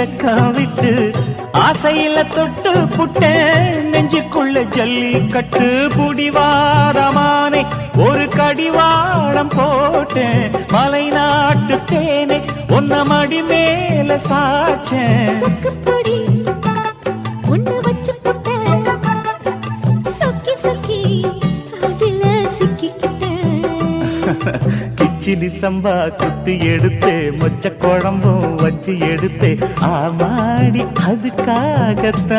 வெக்கம் விட்டு ஆசையில தொட்டு புட்டேன் நெஞ்சுக்குள்ள ஜல்லி கட்டு புடிவாரமானே ஒரு கடிவாளம் போட்டேன் மலை நாட்டு தேனே ஒன்ன மடி மேல சாச்சேன் கிச்சிலி சம்பா குத்தி எடுத்தே மொச்ச குழம்பும் வச்சு எடுத்தே ஆமாடி அதுக்காகத்தான்